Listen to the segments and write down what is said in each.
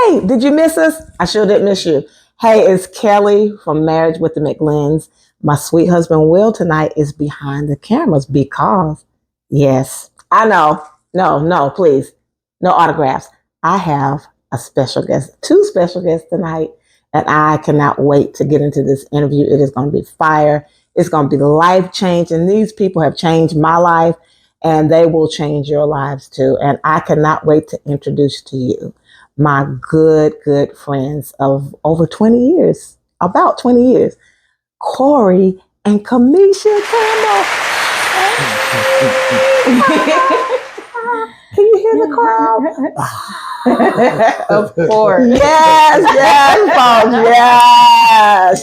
Hey, did you miss us? I sure did miss you. Hey, it's Kelly from Marriage with the McLinns. My sweet husband Will tonight is behind the cameras because, yes, I know. No, please. No autographs. I have a special guest, 2 special guests tonight, and I cannot wait to get into this interview. It is going to be fire. It's going to be life-changing. These people have changed my life, and they will change your lives too. And I cannot wait to introduce to you my good friends of over 20 years, about 20 years, Corey and Kamisha Campbell. Can you hear the crowd? Of course. Yes, folks.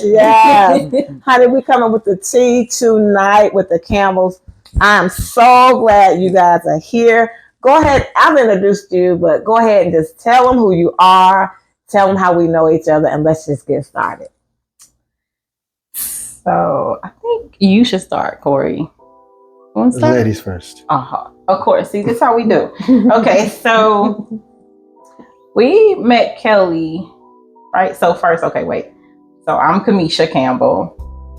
Yes. Honey, we coming with the tea tonight with the Campbells. I am so glad you guys are here. Go ahead. I've introduced you, but go ahead and just tell them who you are. Tell them how we know each other, and let's just get started. So I think you should start, Corey. Ladies first. Of course. See, this is how we do. Okay, so we met Kelly, right? So first, okay, wait. So I'm Kamisha Campbell,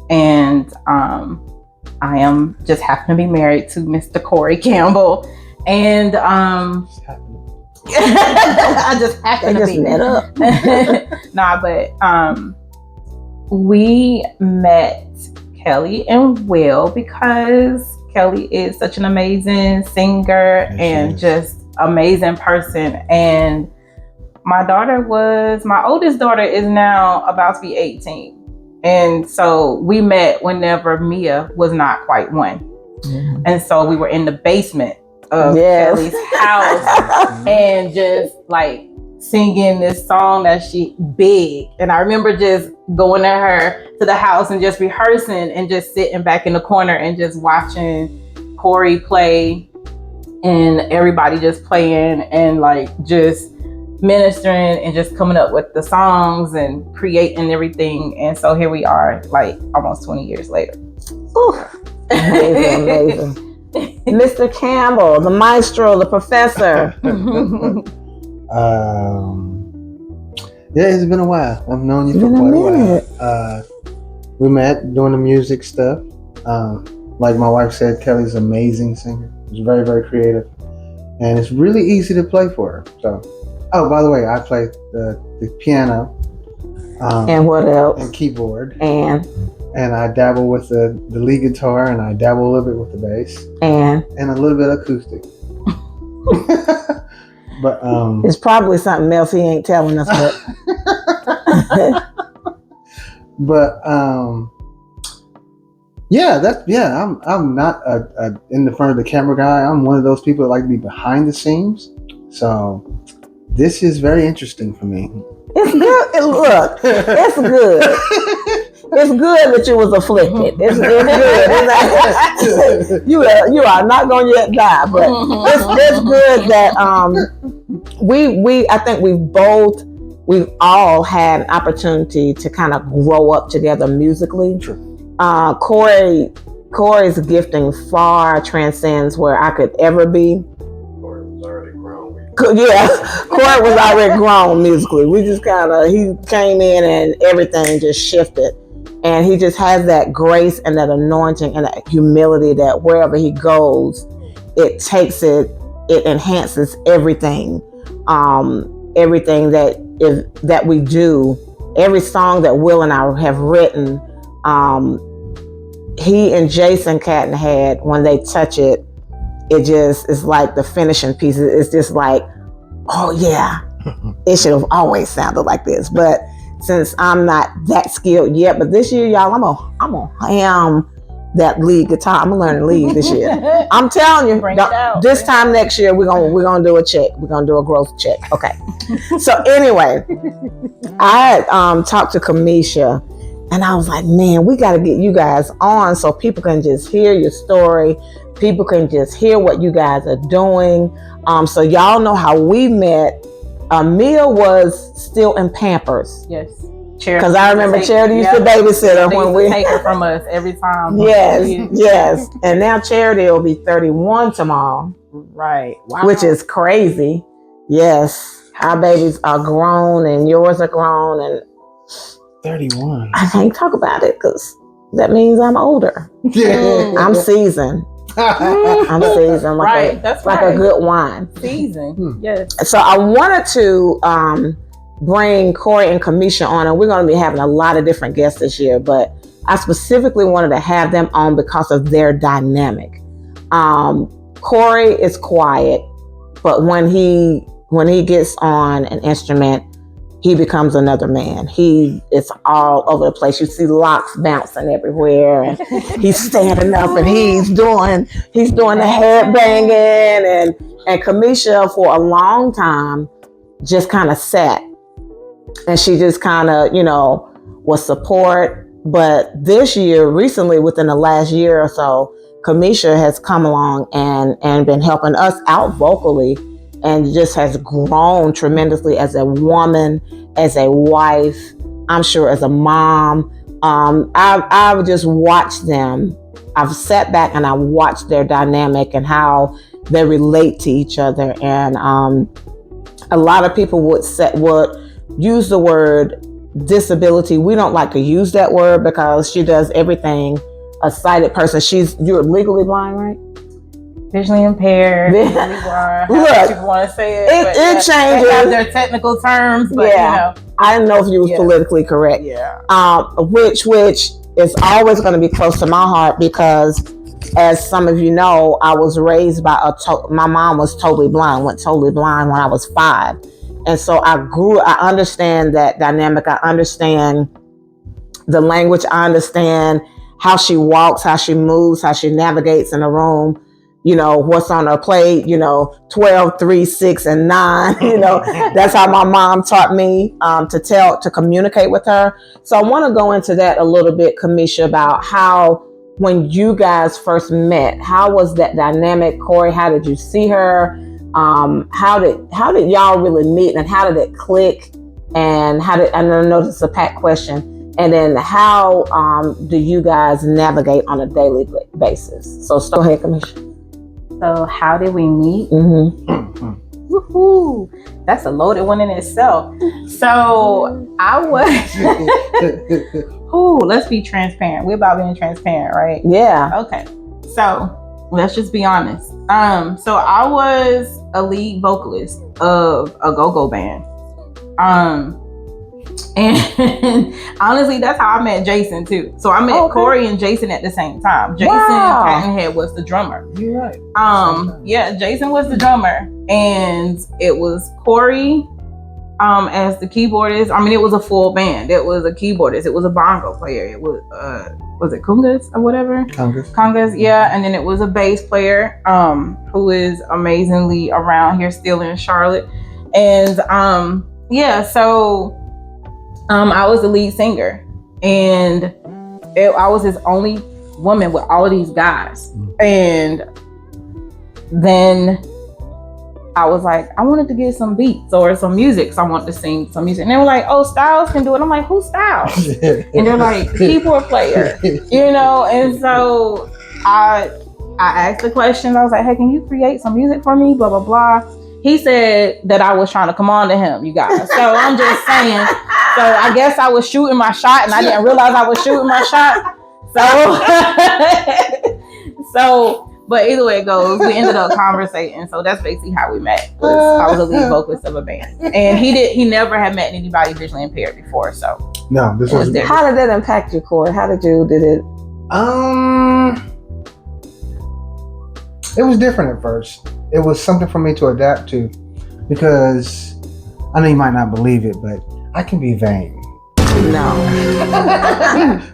and I am just happen to be married to Mr. Corey Campbell. And I just happened to be met up. We met Kelly and Will because Kelly is such an amazing singer and just amazing person. And my oldest daughter is now about to be 18. And so we met whenever Mia was not quite 1. Mm-hmm. And so we were in the basement of Kelly's house and just like singing this song that she big. And I remember just going to the house and just rehearsing and just sitting back in the corner and just watching Corey play and everybody just playing and like just ministering and just coming up with the songs and creating everything. And so here we are, like almost 20 years later. Ooh. Amazing. Mr. Campbell, the maestro, the professor. Yeah, it's been a while. I've known you for quite a while. We met doing the music stuff. Like my wife said, Kelly's an amazing singer. She's very, very creative. And it's really easy to play for her. So, by the way, I play the piano. And what else? And keyboard. And I dabble with the lead guitar, and I dabble a little bit with the bass. And a little bit acoustic. But it's probably something else he ain't telling us. But I'm not a in the front of the camera guy. I'm one of those people that like to be behind the scenes. So this is very interesting for me. It's good. Look, it's good. It's good that you was afflicted. It's good. You are not going to yet die, but it's good that I think we've all had an opportunity to kind of grow up together musically. True. Corey's gifting far transcends where I could ever be. Corey was already grown. Yeah, Corey was already grown musically. We just he came in and everything just shifted. And he just has that grace and that anointing and that humility that wherever he goes, it enhances everything. Everything that we do, every song that Will and I have written, he and Jason Catton had, when they touch it, it just is like the finishing pieces. It's just like, oh yeah, it should have always sounded like this. But since I'm not that skilled yet, but this year, y'all, I'm gonna ham that lead guitar. I'm gonna learn to lead this year. I'm telling you, this time next year, we're gonna do a check. We're gonna do a growth check. Okay. So anyway, I talked to Kamisha, and I was like, man, we got to get you guys on so people can just hear your story. People can just hear what you guys are doing. So y'all know how we met. Mia was still in Pampers. Yes. Because I remember Charity used to babysit her when we take her from us every time. Yes. And now Charity will be 31 tomorrow. Right. Wow. Which is crazy. Yes. Our babies are grown and yours are grown, and 31. I can't talk about it because that means I'm older. I'm seasoned. I'm seasoned like That's like right. a good wine. Seasoned. Yes. So I wanted to bring Corey and Kamisha on, and we're going to be having a lot of different guests this year, but I specifically wanted to have them on because of their dynamic. Corey is quiet, but when he gets on an instrument, he becomes another man. He is all over the place. You see locks bouncing everywhere, and he's standing up and he's doing the head banging, and Kamisha for a long time just kind of sat, and she just kind of was support. But this year, recently, within the last year or so, Kamisha has come along and been helping us out vocally, and just has grown tremendously as a woman, as a wife, I'm sure as a mom. I've just watched them. I've sat back and I watched their dynamic and how they relate to each other. And a lot of people would use the word disability. We don't like to use that word because she does everything a sighted person. You're legally blind, right? Visually impaired, visually blind. Look, people want to say it. It changes. They have their technical terms, but I didn't know if you was politically correct. Yeah. Which is always going to be close to my heart because, as some of you know, I was raised by my mom was totally blind. Went totally blind when I was 5, and so I understand that dynamic. I understand the language. I understand how she walks, how she moves, how she navigates in a room. What's on her plate, 12, 3, 6, and 9. That's how my mom taught me to communicate with her. So I want to go into that a little bit, Kamisha, about how when you guys first met, how was that dynamic? Corey, how did you see her? How did y'all really meet, and how did it click? And I know this is a packed question. And then how do you guys navigate on a daily basis? So go ahead, Kamisha. So how did we meet? Mm-hmm. Woohoo! That's a loaded one in itself. So I was. Let's be transparent. We're about being transparent, right? Yeah. Okay. So let's just be honest. So I was a lead vocalist of a go-go band. And honestly, that's how I met Jason too. So I met Corey and Jason at the same time. Jason Cattonhead was the drummer. You're right. Yeah, Jason was the drummer, and it was Corey as the keyboardist. I mean, it was a full band. It was a keyboardist. It was a bongo player. It was it Kungas or whatever? Congas, yeah. And then it was a bass player who is amazingly around here still in Charlotte. And so I was the lead singer, and I was his only woman with all of these guys. And then I was like, I wanted to get some beats or some music, so I wanted to sing some music. And they were like, oh, Styles can do it. I'm like, who's Styles? And they're like, keyboard player, And so I asked the question. I was like, hey, can you create some music for me? Blah, blah, blah. He said that I was trying to come on to him, you guys. So I'm just saying. So I guess I was shooting my shot, and I didn't realize I was shooting my shot. But either way it goes, we ended up conversating. So that's basically how we met. I was a lead vocalist of a band, and he never had met anybody visually impaired before. So no, this was. How did that impact you, Corey? Did it? It was different at first. It was something for me to adapt to, because I know you might not believe it, but I can be vain. No.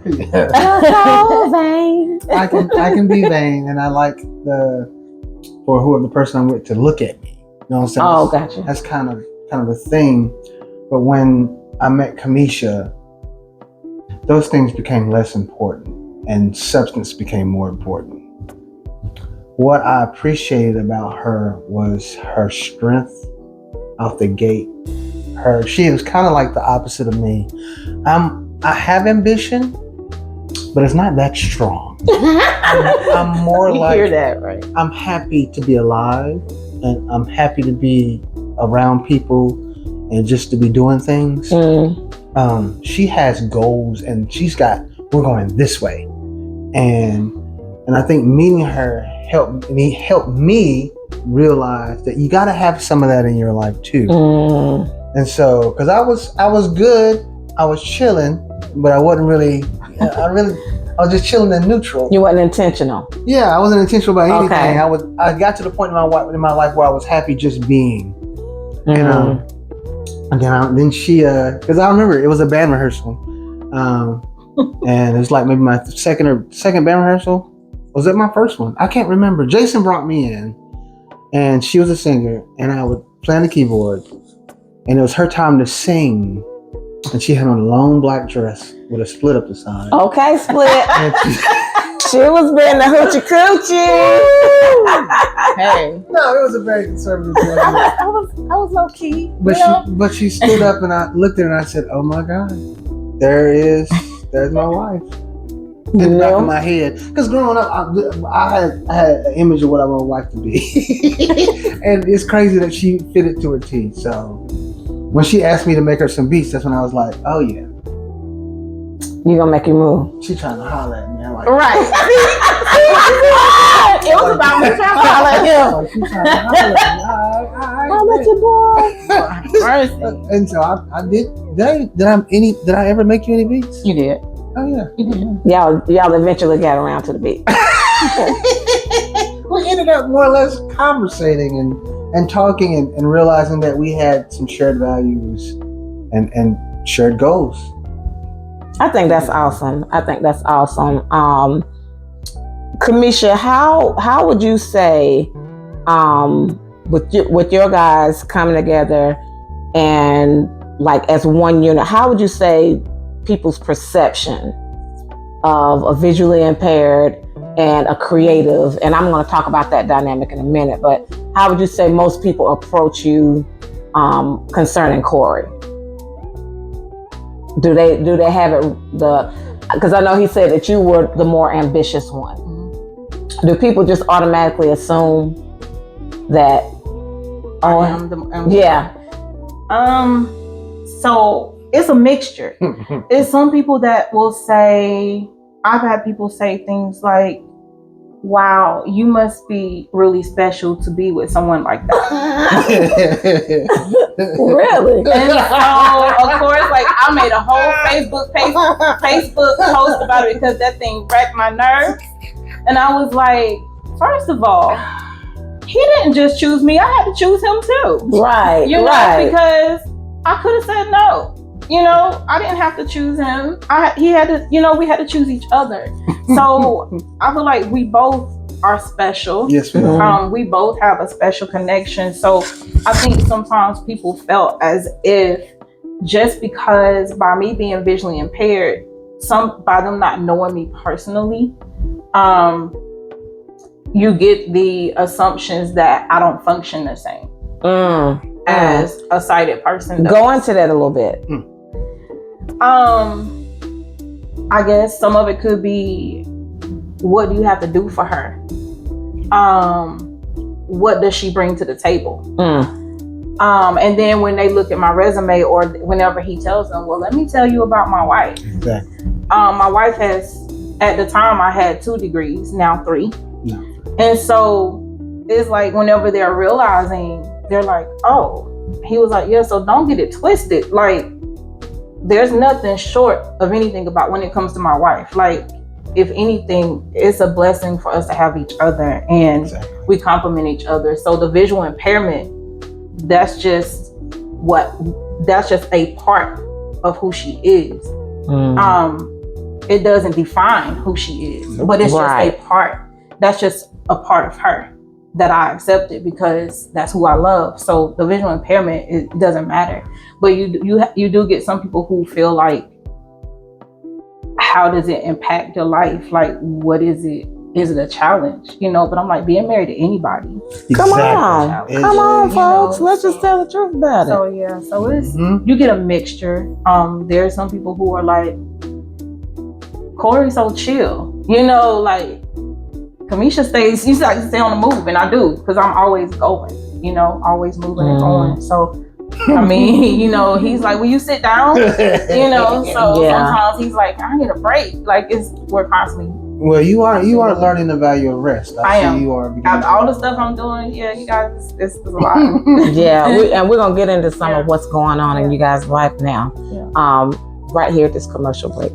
So vain. I can be vain, and I like whoever the person I'm with to look at me. You know what I'm saying? Oh, gotcha. That's kind of a thing. But when I met Kamisha, those things became less important, and substance became more important. What I appreciated about her was her strength out the gate. She was kind of like the opposite of me. I have ambition, but it's not that strong. I'm more you like, hear that, right? I'm happy to be alive, and I'm happy to be around people and just to be doing things. She has goals, and we're going this way, and I think meeting her helped me realize that you got to have some of that in your life too. And so, because I was good, I was chilling, but I wasn't really. I was just chilling in neutral. You wasn't intentional. Yeah, I wasn't intentional about anything. Okay. I got to the point in my life where I was happy just being. And then she, because I remember it was a band rehearsal, and it was like maybe my second band rehearsal. Was it my first one? I can't remember. Jason brought me in, and she was a singer, and I would play on the keyboard, and it was her time to sing, and she had on a long black dress with a split up the side. Okay, split. She was being the hoochie coochie. Hey, no, it was a very conservative dress. I was low key. But she stood up, and I looked at her and I said, "Oh my God, there's my wife." In the back of my head, because growing up, I had an image of what I want my wife to be, and it's crazy that she fit it to a T. So when she asked me to make her some beats, that's when I was like, "Oh yeah, you gonna make you move?" She trying to holler at me. I'm like, right. It was about me trying to holler at him. Like, she trying to holler at me. Holler at your boy. And so I did. Did I ever make you any beats? You did. Oh yeah. You did. Y'all eventually got around to the beat. We ended up more or less conversating and talking and realizing that we had some shared values and shared goals. I think that's awesome. Kamisha, how would you say, with your guys coming together and like as one unit, how would you say people's perception of a visually impaired and a creative, and I'm going to talk about that dynamic in a minute, but how would you say most people approach you concerning Corey? Do they have it because I know he said that you were the more ambitious one. Do people just automatically assume that I am the yeah. So it's a mixture. It's some people that will say, I've had people say things like, wow, you must be really special to be with someone like that. Really? And so, of course, like I made a whole Facebook post about it because that thing wrecked my nerves. And I was like, first of all, he didn't just choose me. I had to choose him too. Right. You know, right. because I could have said no. You know, I didn't have to choose him. He had to, we had to choose each other. So I feel like we both are special. Yes, we are. We both have a special connection. So I think sometimes people felt as if just because by me being visually impaired, by them not knowing me personally, you get the assumptions that I don't function the same as a sighted person does. Go into that a little bit. I guess some of it could be, what do you have to do for her? What does she bring to the table? And then when they look at my resume, or whenever he tells them, well, let me tell you about my wife. Exactly. My wife has, at the time I had 2 degrees, now 3. No. And so it's like whenever they're realizing, they're like, oh, he was like, yeah, so don't get it twisted. Like, there's nothing short of anything about when it comes to my wife. Like, if anything, it's a blessing for us to have each other, and we complement each other. So the visual impairment, that's just a part of who she is. It doesn't define who she is, but it's just a part. That's just a part of her that I accepted because that's who I love. So the visual impairment, it doesn't matter. But you do get some people who feel like, how does it impact your life? Like, what is it? Is it a challenge? But I'm like, being married to anybody. Come on, folks. Let's just tell the truth about it. So yeah, so it's you get a mixture. There are some people who are like, Corey's so chill. Like, Kamisha stays, you like to stay on the move, and I do, because I'm always going, always moving and going. So I mean, you know, he's like, will you sit down? You know, so sometimes he's like, I need a break. Like we're constantly. Well, you are learning the value of rest. I am. You are. All the stuff I'm doing, yeah, you guys, it's a lot. And we're gonna get into some of what's going on in you guys' life now. Right here at this commercial break.